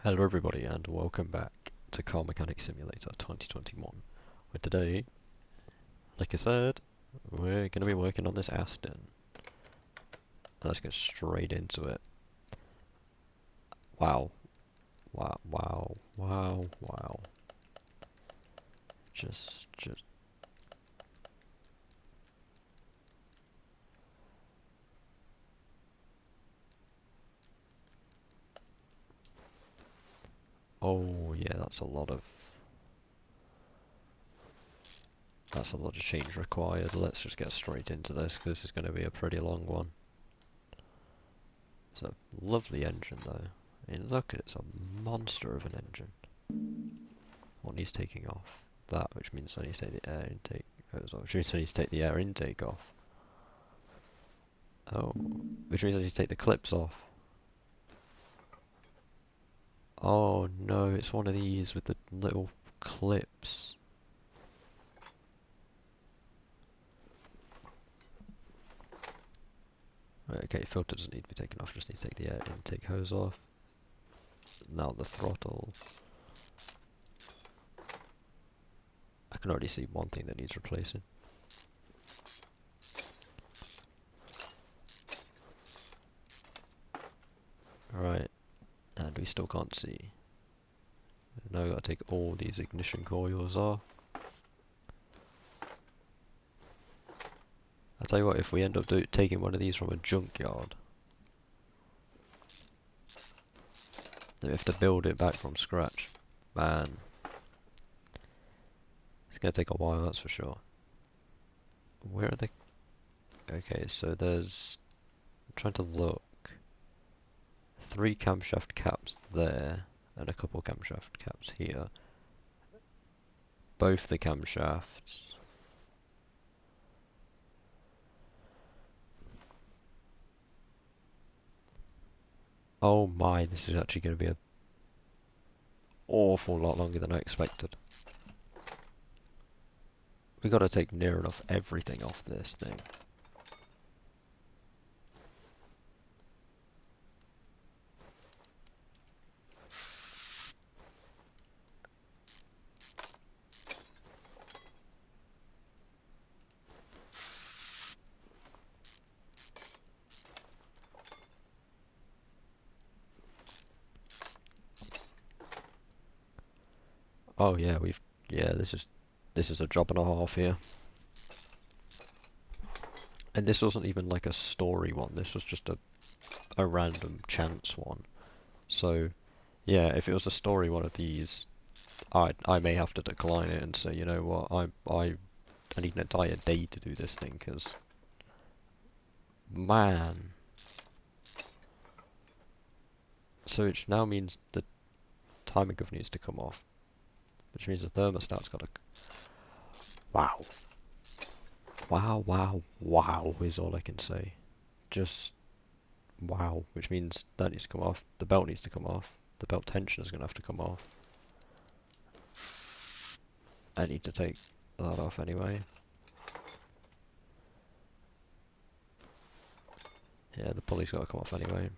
Hello everybody and welcome back to Car Mechanic Simulator 2021, where today, like I said, we're going to be working on this Aston. Let's get straight into it. Wow, wow, wow, wow, wow. Just, oh yeah, that's a lot of change required. Let's just get straight into this, because this is going to be a pretty long one. It's a lovely engine though. I mean, look, it's a monster of an engine. What needs taking off? That, which means I need to take the air intake. Which means I need to take the air intake off. Oh, which means I need to take the clips off. Oh no, it's one of these with the little clips. Right, okay, filter doesn't need to be taken off, just need to take the air intake hose off. Now the throttle. I can already see one thing that needs replacing. Right, and we still can't see. Now we gotta take all these ignition coils off. I'll tell you what, if we end up taking one of these from a junkyard, then we have to build it back from scratch. Man, it's gonna take a while, that's for sure. Where are they? Okay, so there's... I'm trying to look. 3 camshaft caps there, and a couple camshaft caps here. Both the camshafts. Oh my, this is actually going to be an awful lot longer than I expected. We got to take near enough everything off this thing. Oh yeah, this is a job and a half here. And this wasn't even like a story one, this was just a random chance one. So yeah, if it was a story one of these, I may have to decline it and say, you know what, I need an entire day to do this thing, because man. So it now means the timing of needs to come off, which means the thermostat's got to... Wow. Wow, wow, wow is all I can say. Just wow, which means that needs to come off, the belt needs to come off, the belt tension is going to have to come off. I need to take that off anyway. Yeah, the pulley's got to come off anyway.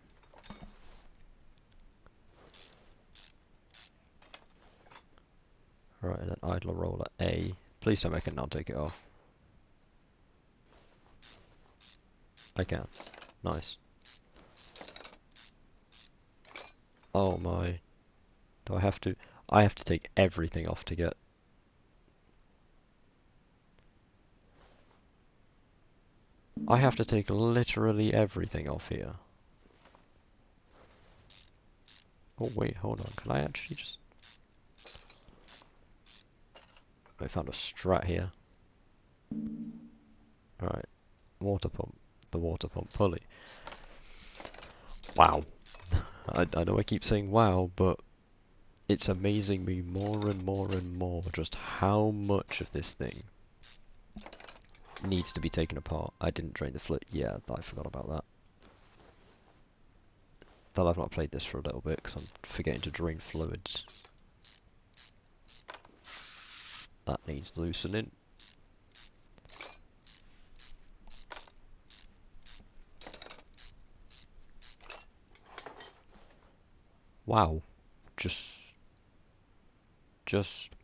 Right, and then idler roller A. Please tell me I can now take it off. I can. Nice. Oh my. Do I have to? I have to take everything off to get... I have to take literally everything off here. Oh wait, hold on. Can I actually just... I found a strat here. Alright. Water pump. The water pump pulley. Wow. I know I keep saying wow, but it's amazing me more and more and more just how much of this thing needs to be taken apart. I didn't drain the fluid. Yeah, I forgot about that. That I've not played this for a little bit because I'm forgetting to drain fluids. That needs loosening. Wow. Just,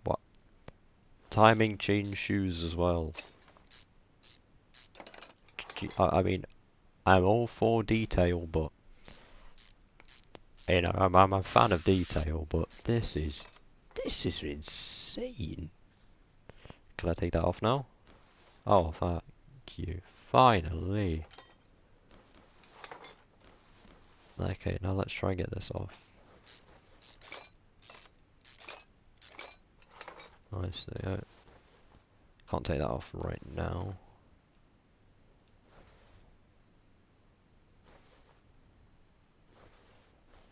what? Timing chain shoes as well. I mean, I'm all for detail, but you know, I'm a fan of detail, but this is insane. Can I take that off now? Oh, thank you. Finally. Okay, now let's try and get this off. I see. I can't take that off right now.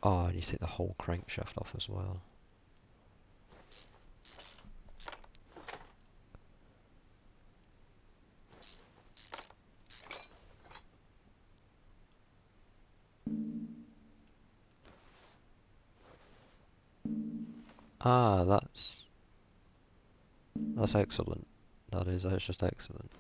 Oh, I need to take the whole crankshaft off as well. Ah, that's excellent. That's just excellent.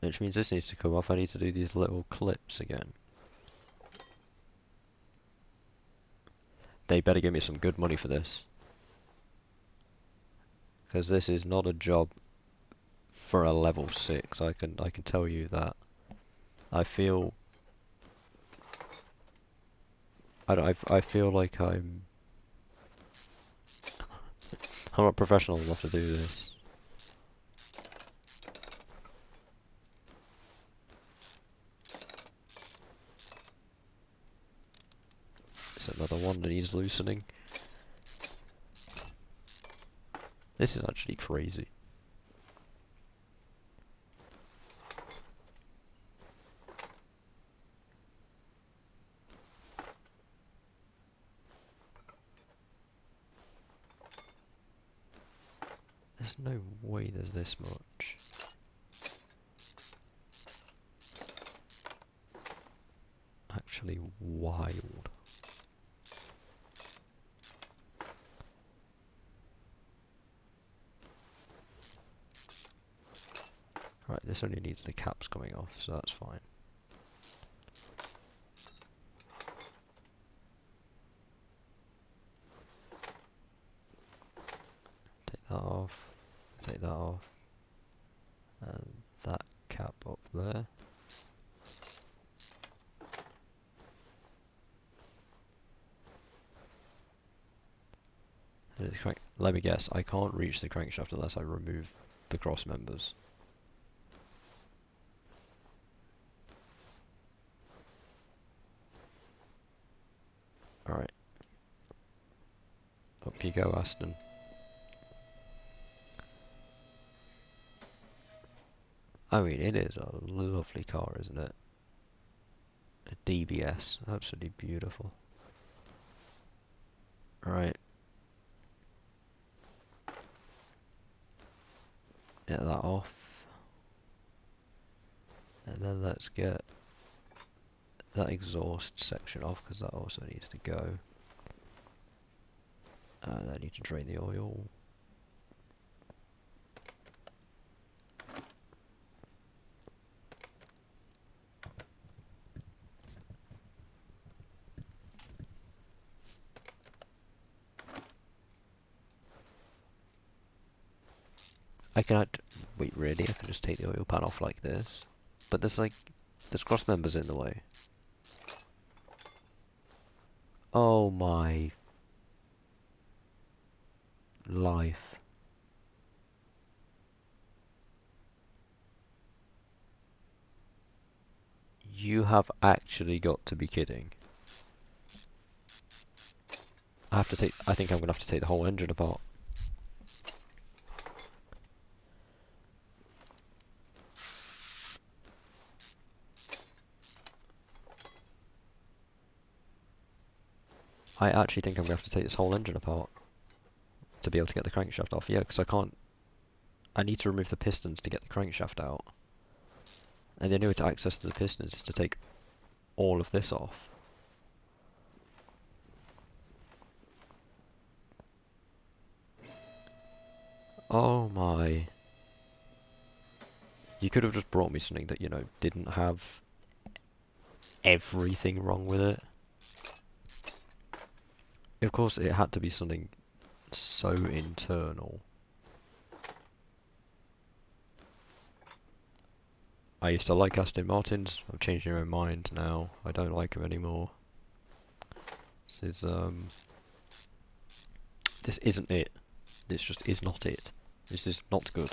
Which means this needs to come off. I need to do these little clips again. They better give me some good money for this. Because this is not a job for a level 6. I can tell you that. I feel I feel like I'm not professional enough to do this. It's another one that needs loosening. This is actually crazy. There's no way there's this much. Actually wild. Right, this only needs the caps coming off, so that's fine. Take that off. Take that off. And that cap up there. Let me guess, I can't reach the crankshaft unless I remove the cross members. Alright. Up you go, Aston. I mean, it is a lovely car, isn't it? A DBS. Absolutely beautiful. Right. Get that off. And then let's get that exhaust section off, because that also needs to go. And I need to drain the oil. Wait, really? I can just take the oil pan off like this? But there's cross members in the way. Oh my life. You have actually got to be kidding. I think I'm gonna have to take the whole engine apart. I actually think I'm gonna have to take this whole engine apart to be able to get the crankshaft off. Yeah, because I need to remove the pistons to get the crankshaft out. And the only way to access the pistons is to take all of this off. Oh my. You could have just brought me something that, you know, didn't have everything wrong with it. Of course, it had to be something so internal. I used to like Aston Martins. I've changed my mind now. I don't like them anymore. This is this isn't it. This just is not it. This is not good.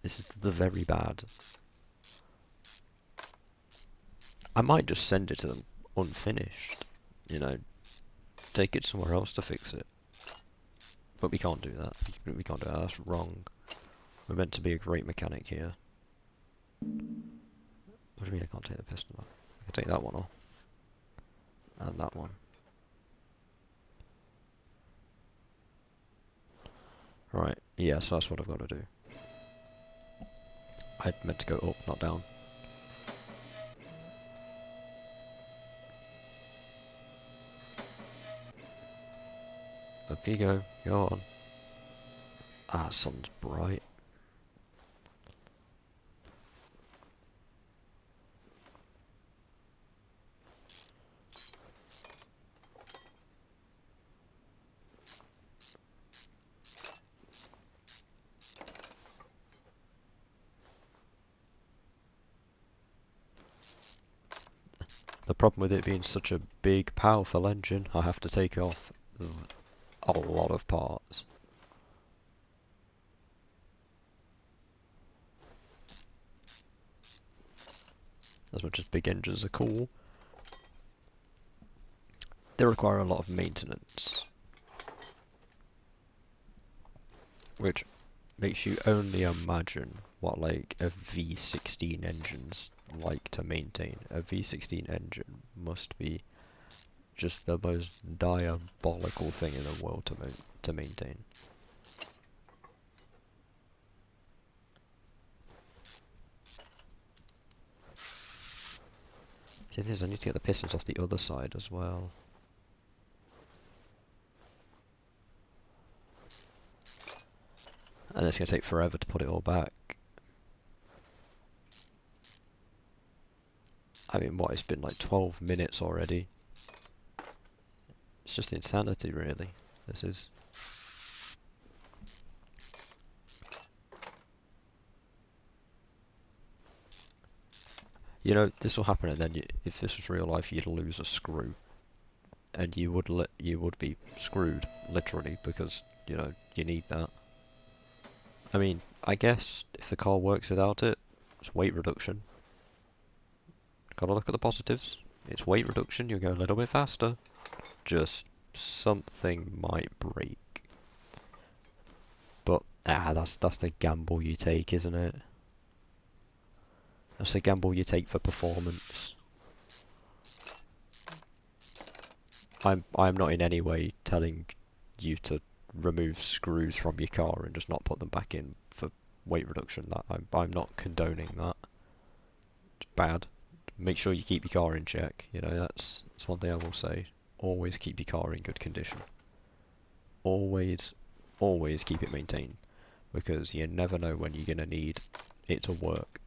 This is the very bad. I might just send it to them unfinished. You know, take it somewhere else to fix it. But we can't do that. We can't do that. That's wrong. We're meant to be a great mechanic here. What do you mean I can't take the piston off? I can take that one off. And that one. Right, yeah, so that's what I've got to do. I meant to go up, not down. Up you go, go on. Ah, sun's bright. The problem with it being such a big, powerful engine, I have to take off a lot of parts. As much as big engines are cool, they require a lot of maintenance. Which makes you only imagine what like a V16 engine's like to maintain. A V16 engine must be just the most diabolical thing in the world to maintain. See, this I need to get the pistons off the other side as well. And it's going to take forever to put it all back. I mean, what, it's been like 12 minutes already. It's just insanity, really. This is... You know, this will happen, and then if this was real life, you'd lose a screw. And you would be screwed, literally, because, you know, you need that. I mean, I guess if the car works without it, it's weight reduction. Gotta look at the positives. It's weight reduction, you'll go a little bit faster. Just something might break. But that's the gamble you take, isn't it? That's the gamble you take for performance. I'm not in any way telling you to remove screws from your car and just not put them back in for weight reduction. That I'm not condoning that. It's bad. Make sure you keep your car in check. You know, that's one thing I will say. Always keep your car in good condition. Always keep it maintained, because you never know when you're gonna need it to work.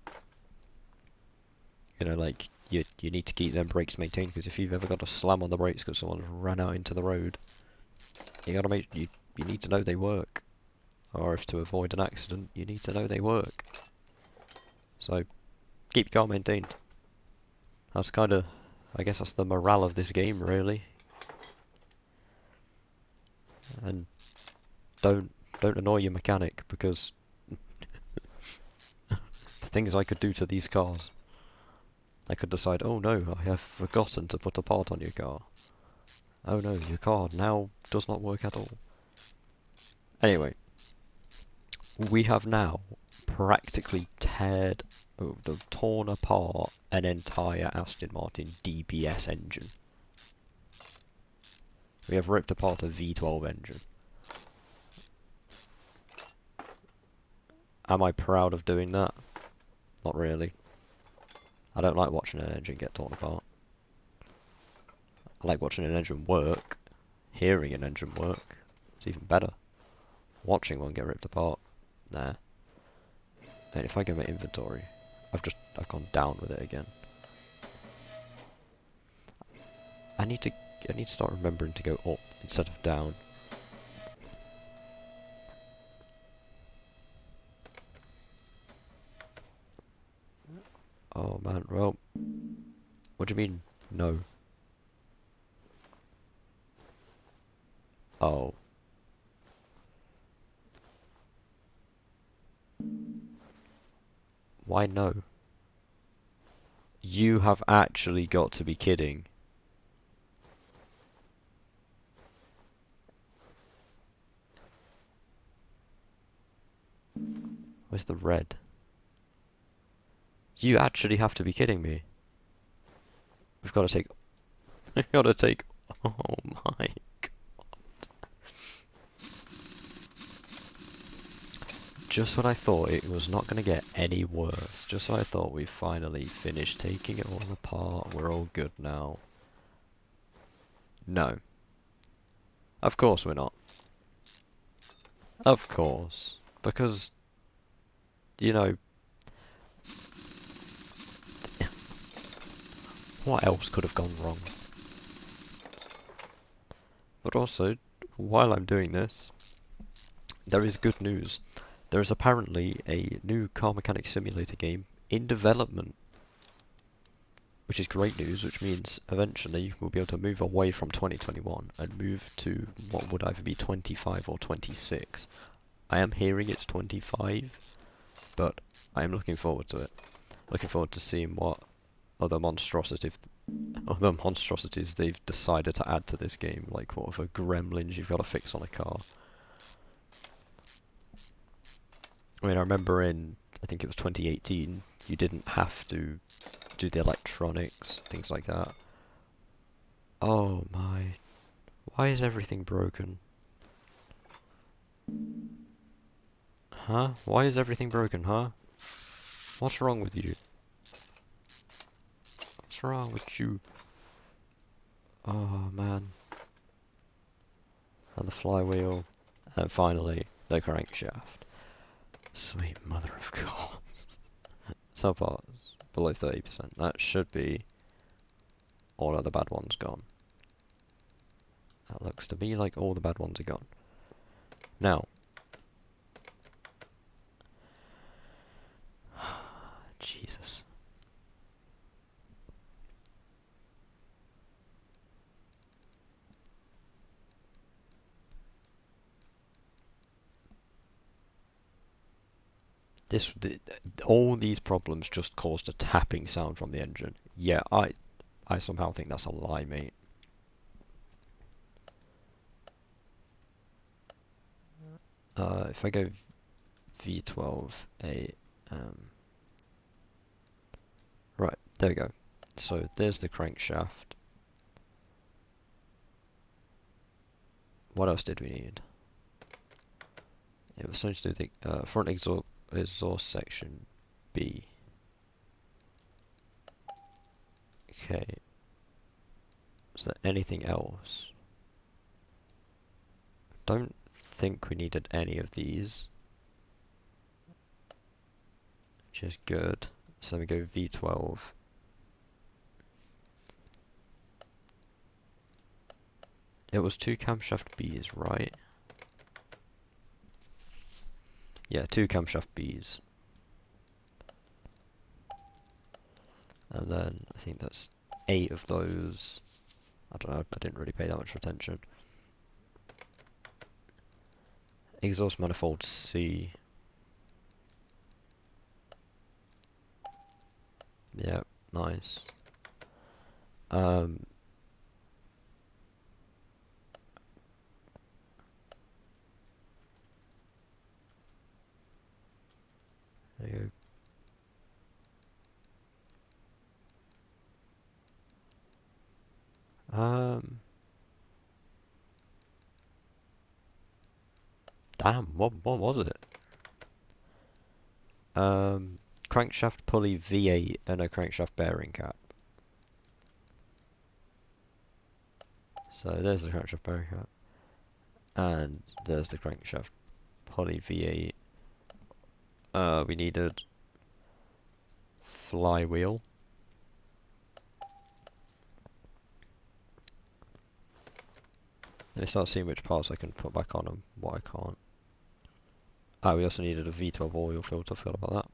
You know, like you need to keep them brakes maintained, because if you've ever got to slam on the brakes because someone's ran out into the road, you gotta you need to know they work. Or if to avoid an accident, you need to know they work. So keep your car maintained. That's kind of, I guess that's the morale of this game, really. And don't annoy your mechanic, because the things I could do to these cars. I could decide, oh no, I have forgotten to put a part on your car. Oh no, your car now does not work at all. Anyway, we have now practically torn apart an entire Aston Martin DBS engine. We have ripped apart a V12 engine. Am I proud of doing that? Not really. I don't like watching an engine get torn apart. I like watching an engine work. Hearing an engine work. It's even better. Watching one get ripped apart. Nah. And if I go my inventory, I've gone down with it again. I need to start remembering to go up instead of down. Oh man, well, what do you mean, no? Oh. Why no? You have actually got to be kidding. Where's the red? You actually have to be kidding me. We've got to take... We've got to take... Oh my... Just when I thought it was not going to get any worse. Just when I thought we finally finished taking it all apart. We're all good now. No. Of course we're not. Of course. Because, you know, what else could have gone wrong? But also, while I'm doing this, there is good news. There is apparently a new car mechanic simulator game in development. Which is great news, which means eventually we'll be able to move away from 2021 and move to what would either be 25 or 26. I am hearing it's 25, but I am looking forward to it. Looking forward to seeing what other monstrosities they've decided to add to this game, like what other gremlins you've got to fix on a car. I mean, I remember I think it was 2018, you didn't have to do the electronics, things like that. Oh my, why is everything broken? Huh? Why is everything broken, huh? What's wrong with you? What's wrong with you? Oh man. And the flywheel. And finally, the crankshaft. Sweet mother of God. So far, it's below 30%. That should be all of the bad ones gone. That looks to me like all the bad ones are gone. Now. Jesus. All these problems just caused a tapping sound from the engine. Yeah, I somehow think that's a lie, mate. If I go V12A, right, there we go. So there's the crankshaft. What else did we need? It was supposed to do the front exhaust section B. Okay. Is there anything else? Don't think we needed any of these. Which is good. So we go V12. It was 2 camshaft Bs, right? Yeah, 2 camshaft Bs. And then I think that's 8 of those. I don't know, I didn't really pay that much attention. Exhaust manifold C. Yep, nice. Um, there you go. Damn, what was it? Crankshaft pulley V8 and a crankshaft bearing cap. So there's the crankshaft bearing cap. And there's the crankshaft pulley V8. We needed flywheel. Let me start seeing which parts I can put back on and what I can't. Ah, we also needed a V12 oil filter, forgot about that.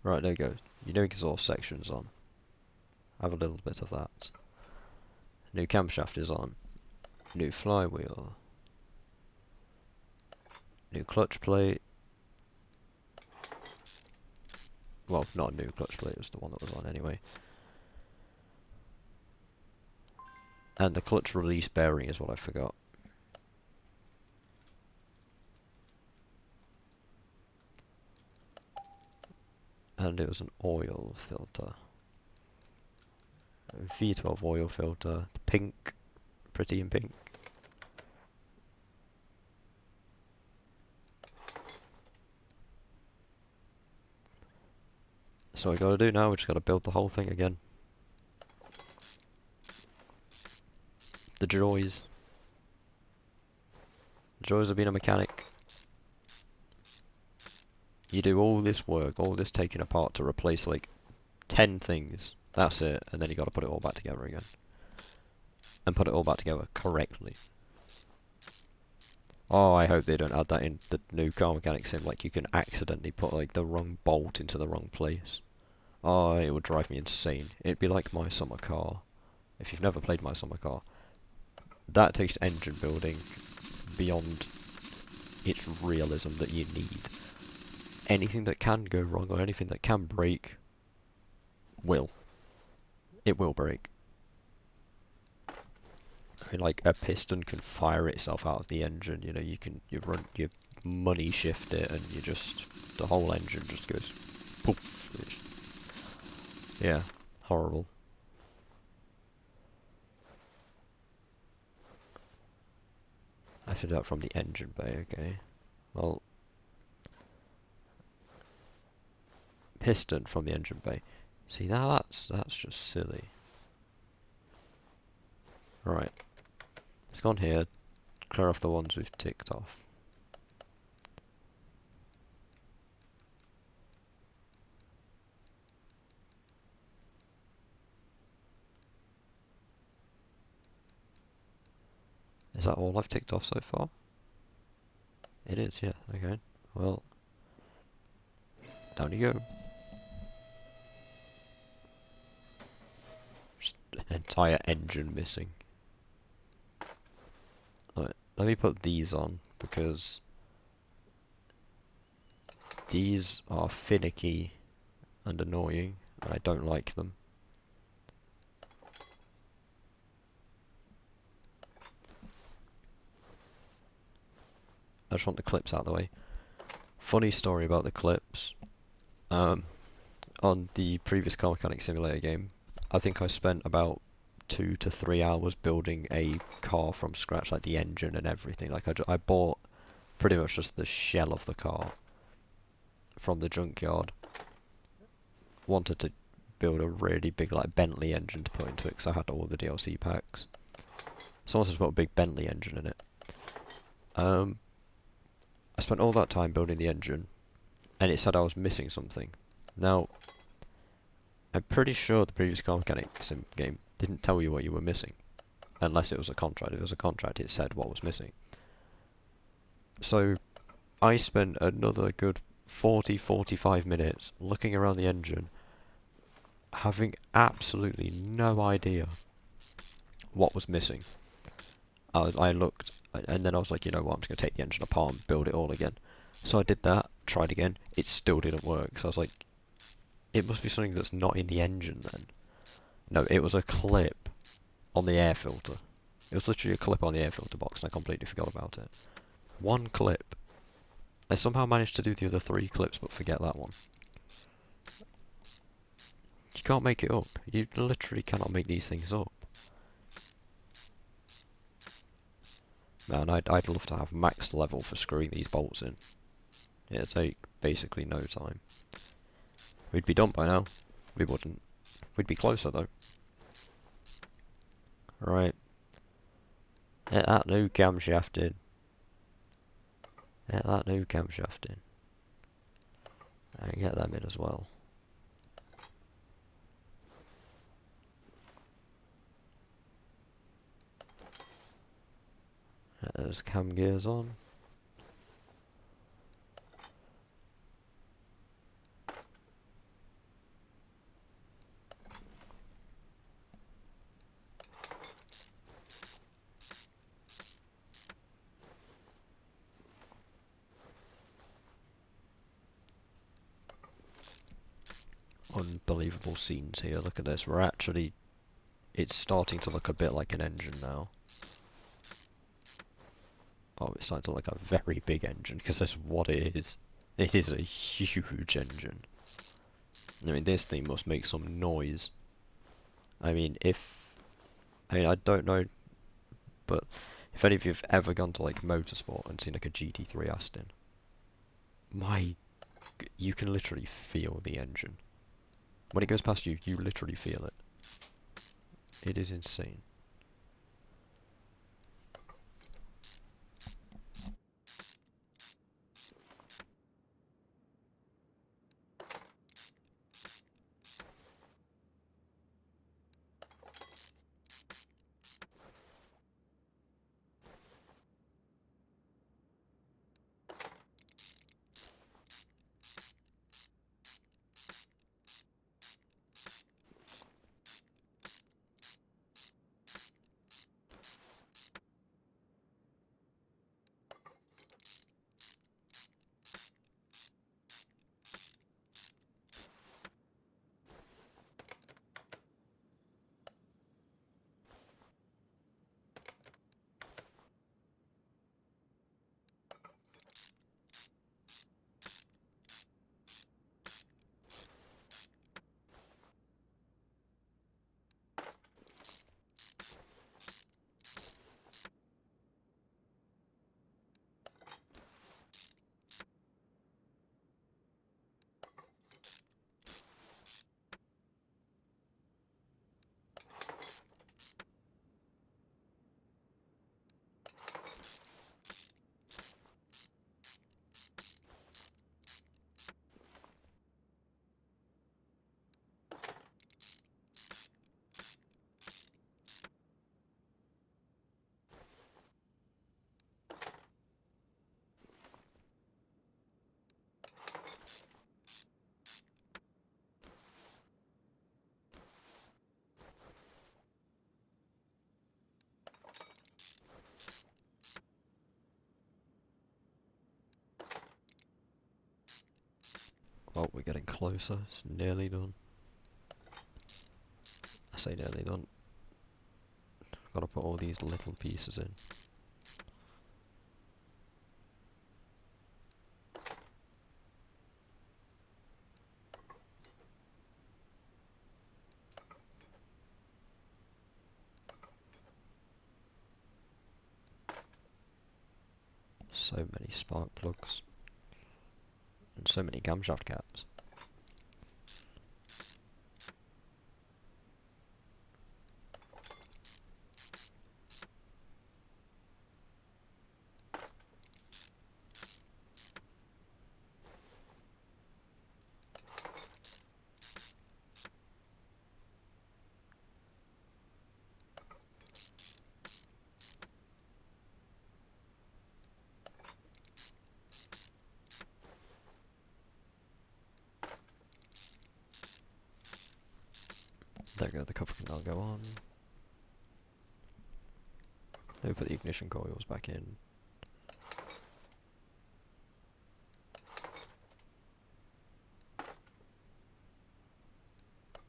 Right, there you go. Your new exhaust section's on. Have a little bit of that. New camshaft is on. New flywheel. New clutch plate. Well, not a new clutch plate, it was the one that was on anyway. And the clutch release bearing is what I forgot. And it was an oil filter. A V12 oil filter. Pink. Pretty in pink. So we gotta do now, we just gotta build the whole thing again. The joys. The joys of being a mechanic. You do all this work, all this taking apart to replace like 10 things. That's it, and then you gotta put it all back together again. And put it all back together correctly. Oh, I hope they don't add that in the new car mechanic sim, like you can accidentally put like the wrong bolt into the wrong place. Oh, it would drive me insane. It'd be like My Summer Car. If you've never played My Summer Car, that takes engine building beyond its realism that you need. Anything that can go wrong or anything that can break will. It will break. I mean, like a piston can fire itself out of the engine. You know, you you money shift it, and the whole engine just goes poof. Yeah, horrible. I figured out from the engine bay. Okay, well, piston from the engine bay. See, now that's just silly. Right, let's go on here, clear off the ones we've ticked off. Is that all I've ticked off so far? It is, yeah, okay. Well, down you go. Just an entire engine missing. Right, let me put these on, because these are finicky and annoying, and I don't like them. I just want the clips out of the way. Funny story about the clips. On the previous Car Mechanic Simulator game, I think I spent about 2 to 3 hours building a car from scratch, like the engine and everything. Like I bought pretty much just the shell of the car from the junkyard. Wanted to build a really big like Bentley engine to put into it because I had all the DLC packs. So I wanted to put a big Bentley engine in it. I spent all that time building the engine, and it said I was missing something. Now, I'm pretty sure the previous Car Mechanic Sim game didn't tell you what you were missing, unless it was a contract. If it was a contract, it said what was missing. So, I spent another good 40-45 minutes looking around the engine, having absolutely no idea what was missing. I looked, and then I was like, you know what, I'm just going to take the engine apart and build it all again. So I did that, tried again, it still didn't work. So I was like, it must be something that's not in the engine then. No, it was a clip on the air filter. It was literally a clip on the air filter box, and I completely forgot about it. One clip. I somehow managed to do the other 3 clips, but forget that one. You can't make it up. You literally cannot make these things up. Man, I'd love to have max level for screwing these bolts in. It'd take basically no time. We'd be done by now. We wouldn't. We'd be closer though. Right. Get that new camshaft in. Get that new camshaft in. And get them in as well. There's cam gears on. Unbelievable scenes here. Look at this. We're actually... It's starting to look a bit like an engine now. Oh, it's starting to look like a very big engine, because that's what it is. It is a huge engine. I mean, this thing must make some noise. I mean, I don't know, but if any of you have ever gone to, like, motorsport and seen, like, a GT3 Aston, you can literally feel the engine. When it goes past you, you literally feel it. It is insane. Well, we're getting closer. It's nearly done. I say nearly done. Gotta put all these little pieces in. So many spark plugs. And so many camshaft caps. There we go, the cover can now go on. Then we put the ignition coils back in.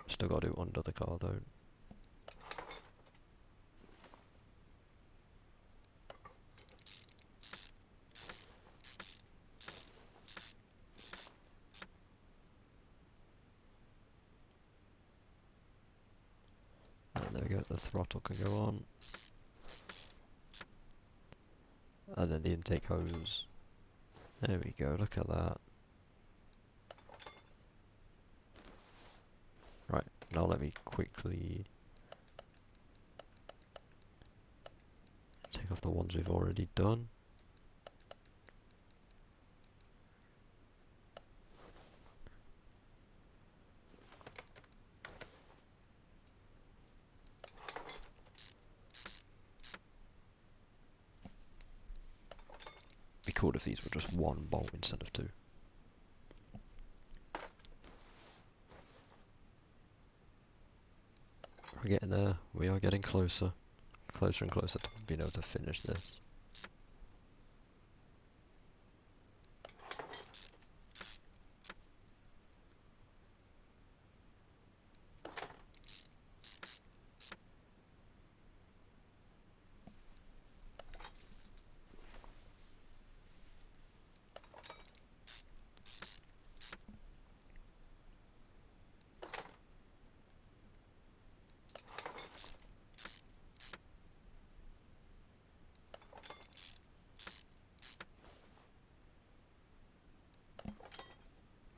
Still gotta do it under the car though. And there we go, the throttle can go on. And then the intake hose. There we go, look at that. Right, now let me quickly take off the ones we've already done. cool if these were just one bolt instead of two. We're getting there. We are getting closer. Closer and closer to being able to finish this.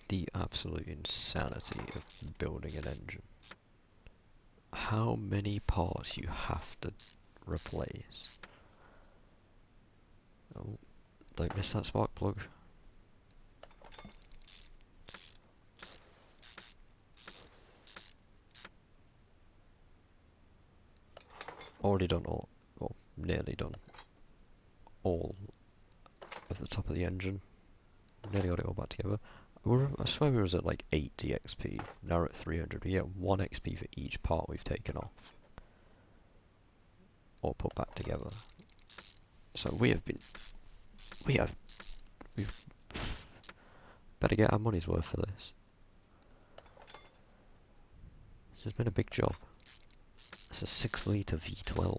The absolute insanity of building an engine. How many parts you have to replace. Oh, don't miss that spark plug. Already done all, well, nearly done all of the top of the engine. Nearly got it all back together. I swear we was at like 80 XP, now we're at 300. We get 1 XP for each part we've taken off. Or put back together. So we've better get our money's worth for this. This has been a big job. It's a 6-litre V12.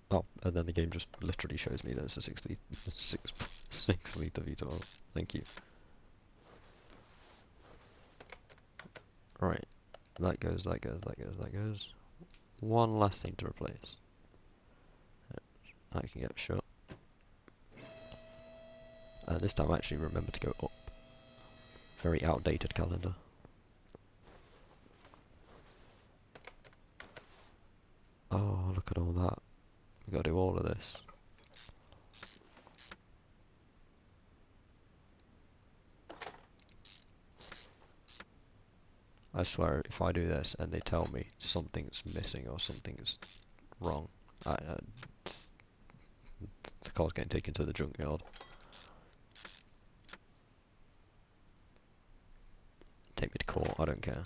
Oh, and then the game just literally shows me that it's a 6 litre V12. Thank you. Right. That goes, that goes, that goes, that goes. One last thing to replace. I can get shut. This time I actually remember to go up. Very outdated calendar. Oh, look at all that. We've got to do all of this. I swear, if I do this and they tell me something's missing or something's wrong, the car's getting taken to the junkyard. Take me to court, I don't care.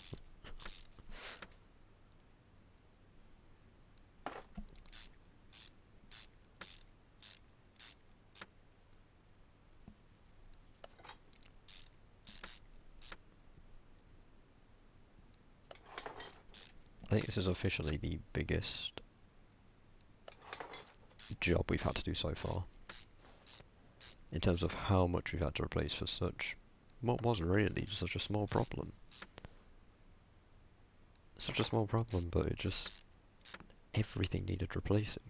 I think this is officially the biggest job we've had to do so far. In terms of how much we've had to replace for such, what was really such a small problem. Such a small problem, but it just, everything needed replacing.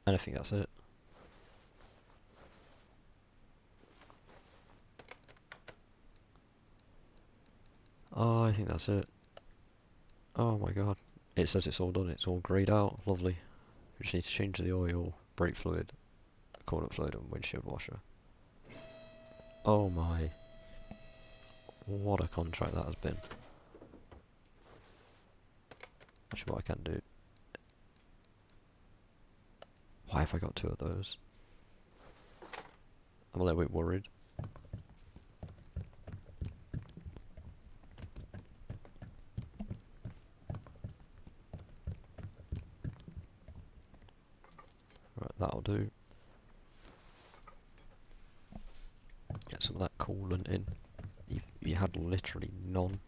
And I think that's it. Oh, I think that's it. Oh my god. It says it's all done, it's all greyed out, lovely. We just need to change the oil, brake fluid, coolant fluid and windshield washer. Oh my. What a contract that has been. Actually, what I can do. Why have I got 2 of those? I'm a little bit worried. Right, that'll do. Get some of that coolant in. You had literally none.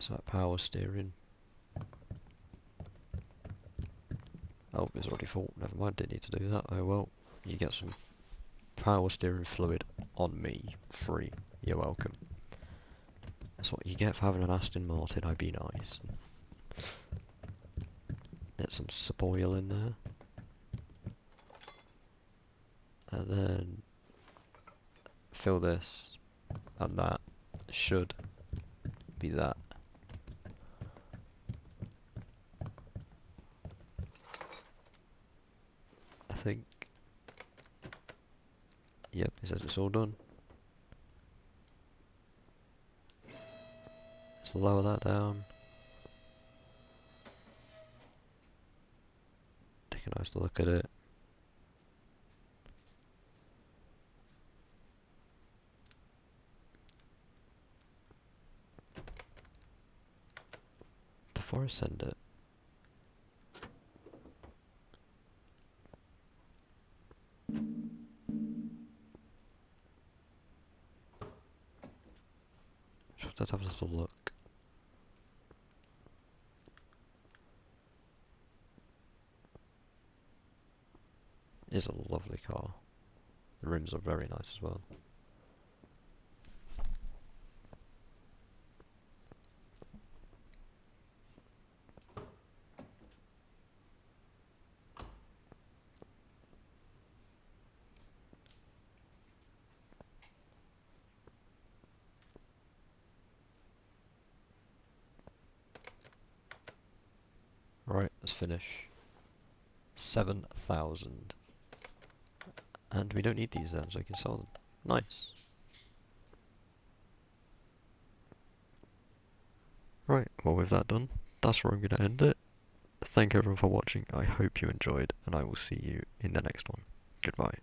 So that power steering. Oh, it's already full. Never mind, didn't need to do that. Oh well. You get some power steering fluid on me. Free. You're welcome. That's what you get for having an Aston Martin. I'd be nice. Get some spoil in there. And then fill this and that. Should be that. I think. Yep, it says it's all done. Let's lower that down. Take a nice look at it. Before I send it, let's have a little look. It is a lovely car. The rims are very nice as well. Right, let's finish. 7,000. And we don't need these then, so we can sell them. Nice. Right, well with that done, that's where I'm going to end it. Thank everyone for watching, I hope you enjoyed, and I will see you in the next one. Goodbye.